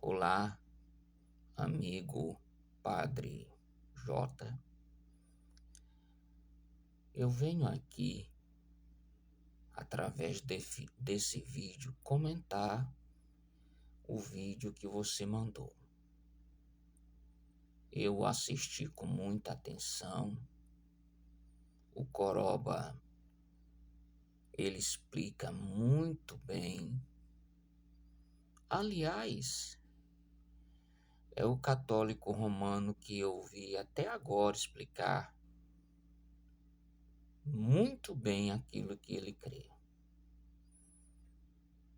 Olá, amigo Padre J. Eu venho aqui, através desse vídeo, comentar o vídeo que você mandou. Eu assisti com muita atenção. O Coroba, ele explica muito bem. Aliás, é o católico romano que eu vi até agora explicar muito bem aquilo que ele crê.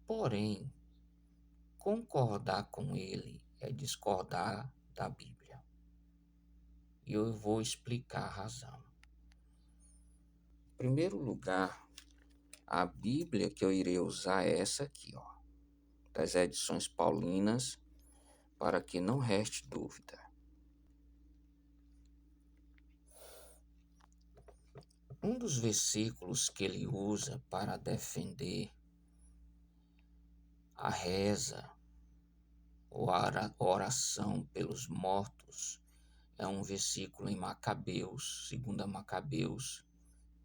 Porém, concordar com ele é discordar da Bíblia. E eu vou explicar a razão. Em primeiro lugar, a Bíblia que eu irei usar é essa aqui, ó, das edições paulinas, para que não reste dúvida. Um dos versículos que ele usa para defender a reza ou a oração pelos mortos é um versículo em Macabeus, 2 Macabeus,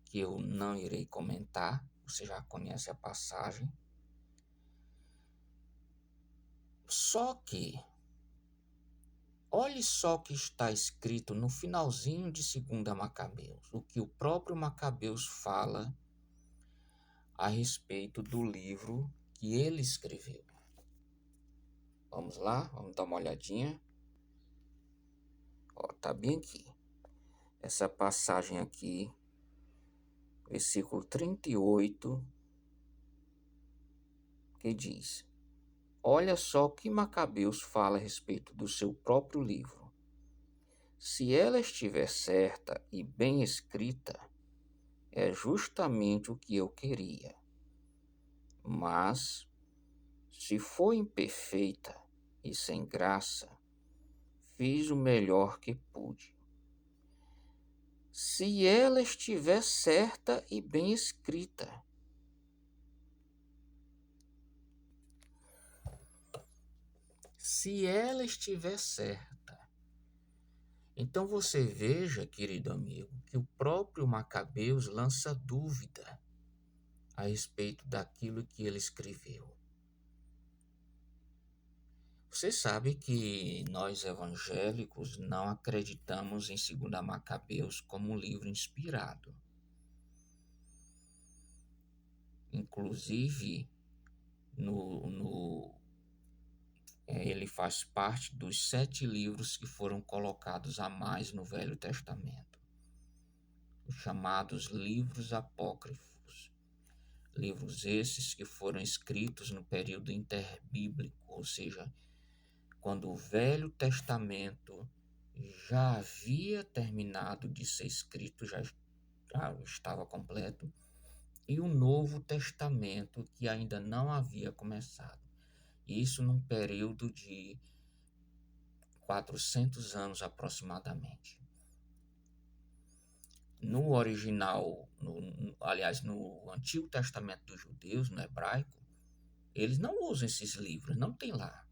que eu não irei comentar, você já conhece a passagem. Só que, olhe só o que está escrito no finalzinho de 2 Macabeus, o que o próprio Macabeus fala a respeito do livro que ele escreveu. Vamos lá, vamos dar uma olhadinha. Ó, tá bem aqui. Essa passagem aqui, versículo 38, que diz: olha só o que Macabeus fala a respeito do seu próprio livro. Se ela estiver certa e bem escrita, é justamente o que eu queria. Mas, se for imperfeita e sem graça, fiz o melhor que pude. Se ela estiver certa e bem escrita. Se ela estiver certa. Então você veja, querido amigo, que o próprio Macabeus lança dúvida a respeito daquilo que ele escreveu. Você sabe que nós evangélicos não acreditamos em 2 Macabeus como um livro inspirado. Inclusive, ele faz parte dos 7 livros que foram colocados a mais no Velho Testamento, os chamados livros apócrifos. Livros esses que foram escritos no período interbíblico, ou seja, quando o Velho Testamento já havia terminado de ser escrito, já estava completo, e o Novo Testamento que ainda não havia começado. Isso num período de 400 anos aproximadamente. No original, aliás, no Antigo Testamento dos judeus, no hebraico, eles não usam esses livros, não tem lá.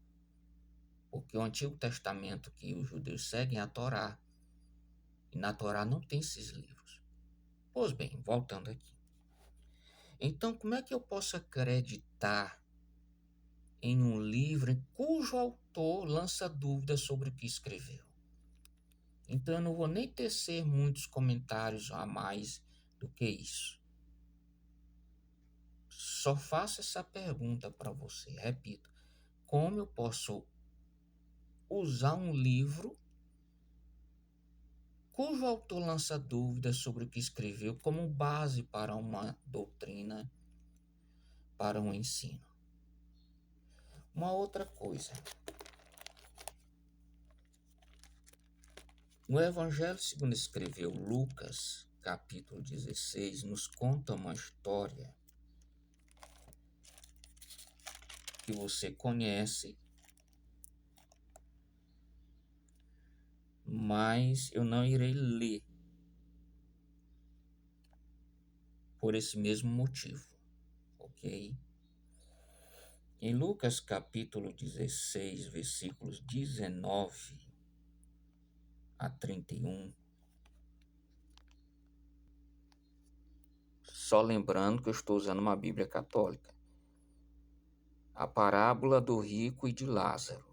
Porque o Antigo Testamento que os judeus seguem é a Torá. E na Torá não tem esses livros. Pois bem, voltando aqui. Então, como é que eu posso acreditar em um livro cujo autor lança dúvidas sobre o que escreveu? Então, eu não vou nem tecer muitos comentários a mais do que isso. Só faço essa pergunta para você. Repito, como eu posso usar um livro cujo autor lança dúvidas sobre o que escreveu como base para uma doutrina, para um ensino? Uma outra coisa. No Evangelho segundo escreveu Lucas, capítulo 16, nos conta uma história que você conhece, mas eu não irei ler por esse mesmo motivo, ok? Em Lucas capítulo 16, versículos 19 a 31, só lembrando que eu estou usando uma Bíblia católica, a parábola do rico e de Lázaro.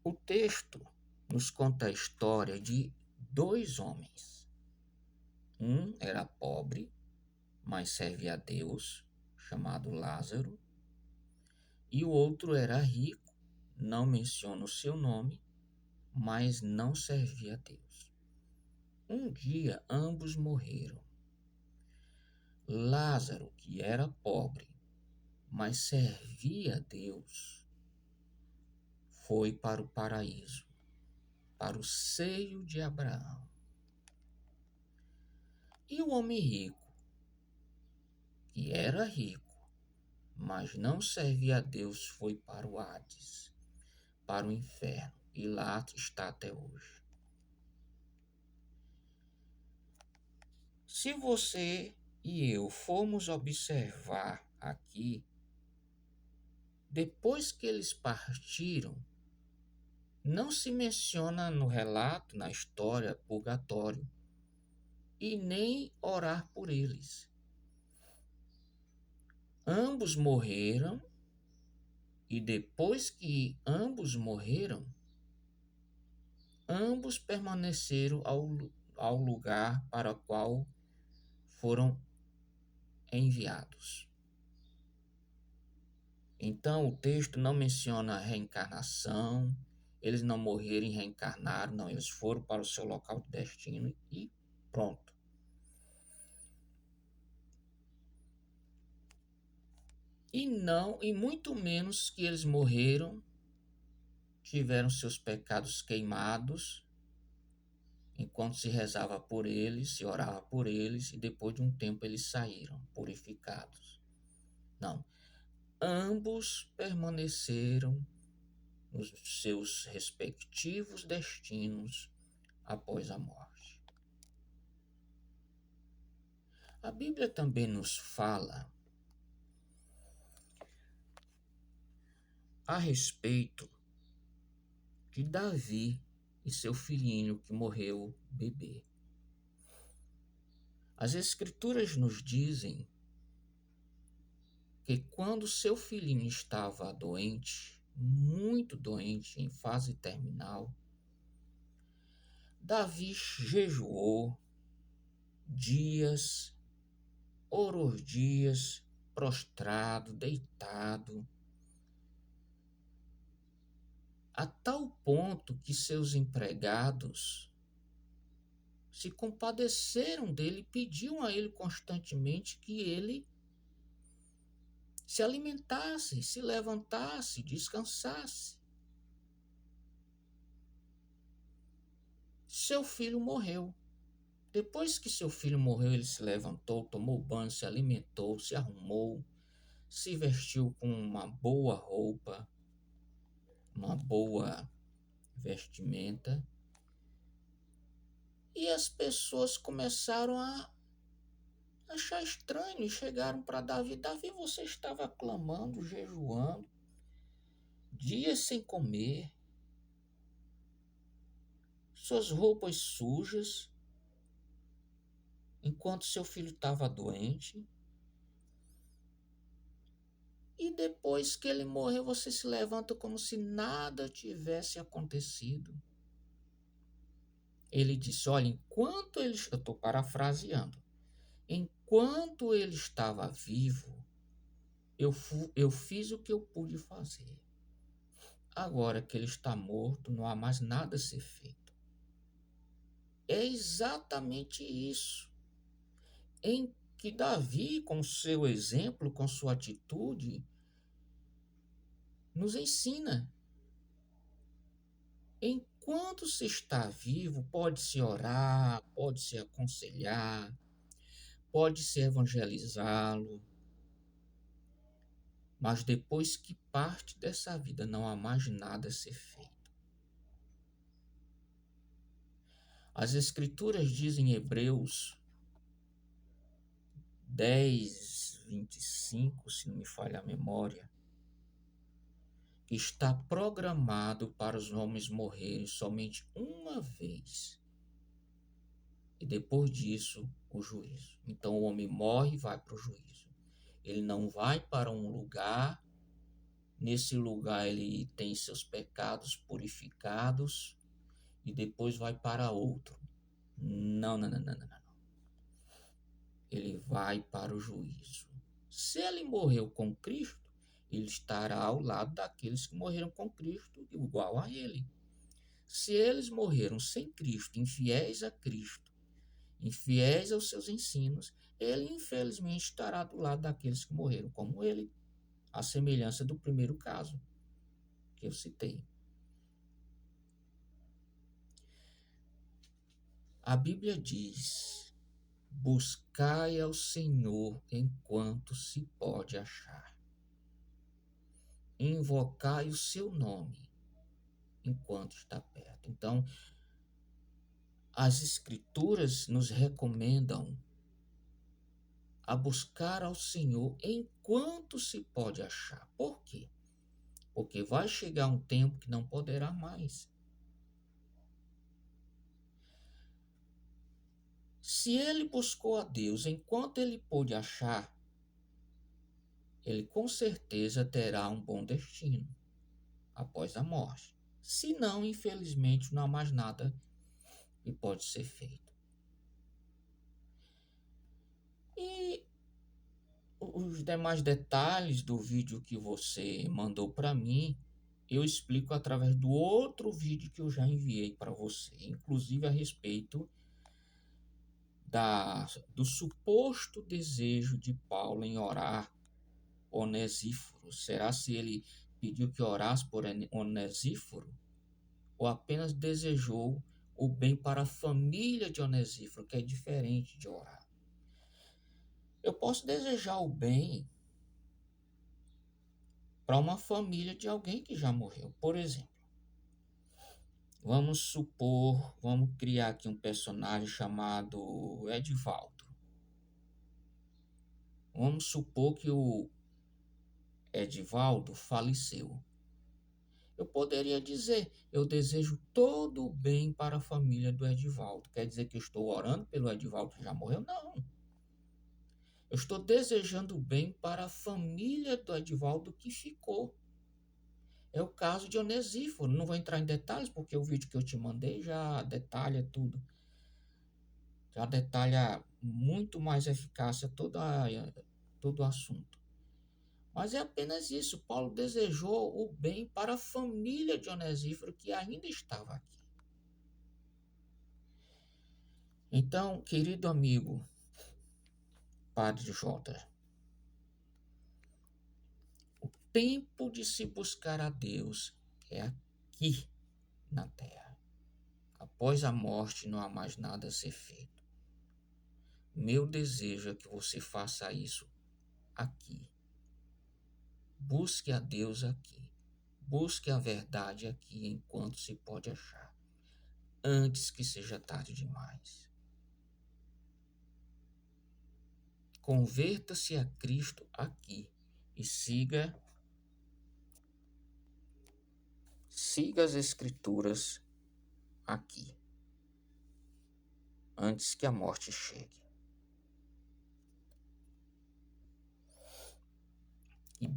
O texto nos conta a história de dois homens. Um era pobre, mas servia a Deus, chamado Lázaro, e o outro era rico, não menciona o seu nome, mas não servia a Deus. Um dia ambos morreram. Lázaro, que era pobre, mas servia a Deus, foi para o paraíso, para o seio de Abraão. E o homem rico, que era rico, mas não servia a Deus, foi para o Hades, para o inferno, e lá está até hoje. Se você e eu formos observar aqui, depois que eles partiram, não se menciona no relato, na história, purgatório, e nem orar por eles. Ambos morreram, e depois que ambos morreram, ambos permaneceram ao lugar para o qual foram enviados. Então, o texto não menciona a reencarnação, eles não morreram e reencarnaram, não, eles foram para o seu local de destino e pronto. E muito menos que eles morreram, tiveram seus pecados queimados, enquanto se rezava por eles, se orava por eles, e depois de um tempo eles saíram purificados. Não. Ambos permaneceram nos seus respectivos destinos após a morte. A Bíblia também nos fala a respeito de Davi e seu filhinho que morreu bebê. As Escrituras nos dizem que quando seu filhinho estava doente, muito doente, em fase terminal, Davi jejuou dias, orou dias, prostrado, deitado, a tal ponto que seus empregados se compadeceram dele e pediam a ele constantemente que ele se alimentasse, se levantasse, descansasse. Seu filho morreu. Depois que seu filho morreu, ele se levantou, tomou banho, se alimentou, se arrumou, se vestiu com uma boa roupa, uma boa vestimenta. E as pessoas começaram a achar estranho e chegaram para Davi. Davi, você estava clamando, jejuando, dias sem comer, suas roupas sujas, enquanto seu filho estava doente. E depois que ele morreu, você se levanta como se nada tivesse acontecido. Ele disse, olha, enquanto ele... Eu estou parafraseando. Enquanto ele estava vivo, eu fiz o que eu pude fazer. Agora que ele está morto, não há mais nada a ser feito. É exatamente isso em que Davi, com seu exemplo, com sua atitude, nos ensina. Enquanto se está vivo, pode-se orar, pode-se aconselhar, pode-se evangelizá-lo, mas depois que parte dessa vida, não há mais nada a ser feito. As Escrituras dizem em Hebreus, 10:25, se não me falha a memória, que está programado para os homens morrerem somente uma vez. E depois disso, o juízo. Então o homem morre e vai para o juízo. Ele não vai para um lugar, nesse lugar ele tem seus pecados purificados e depois vai para outro. Não, não, não, não, não, não. Ele vai para o juízo. Se ele morreu com Cristo, ele estará ao lado daqueles que morreram com Cristo, igual a ele. Se eles morreram sem Cristo, infiéis a Cristo, infiéis aos seus ensinos, ele infelizmente estará do lado daqueles que morreram como ele, à semelhança do primeiro caso que eu citei. A Bíblia diz: buscai ao Senhor enquanto se pode achar. Invocai o seu nome enquanto está perto. Então, as Escrituras nos recomendam a buscar ao Senhor enquanto se pode achar. Por quê? Porque vai chegar um tempo que não poderá mais. Se ele buscou a Deus enquanto ele pôde achar, ele com certeza terá um bom destino após a morte. Se não, infelizmente, não há mais nada que pode ser feito. E os demais detalhes do vídeo que você mandou para mim, eu explico através do outro vídeo que eu já enviei para você, inclusive a respeito do suposto desejo de Paulo em orar Onesíforo. Será se ele pediu que orasse por Onesíforo ou apenas desejou o bem para a família de Onesíforo, que é diferente de orar? Eu posso desejar o bem para uma família de alguém que já morreu. Por exemplo, vamos criar aqui um personagem chamado Edivaldo. Vamos supor que o Edivaldo faleceu. Eu poderia dizer: eu desejo todo o bem para a família do Edivaldo. Quer dizer que eu estou orando pelo Edivaldo que já morreu? Não. Eu estou desejando o bem para a família do Edivaldo que ficou. É o caso de Onesíforo. Não vou entrar em detalhes, porque o vídeo que eu te mandei já detalha tudo. Já detalha muito mais eficácia todo o assunto. Mas é apenas isso. Paulo desejou o bem para a família de Onesíforo que ainda estava aqui. Então, querido amigo, Padre Jota, o tempo de se buscar a Deus é aqui na terra. Após a morte não há mais nada a ser feito. Meu desejo é que você faça isso aqui. Busque a Deus aqui. Busque a verdade aqui enquanto se pode achar, antes que seja tarde demais. Converta-se a Cristo aqui e siga as Escrituras aqui, antes que a morte chegue. E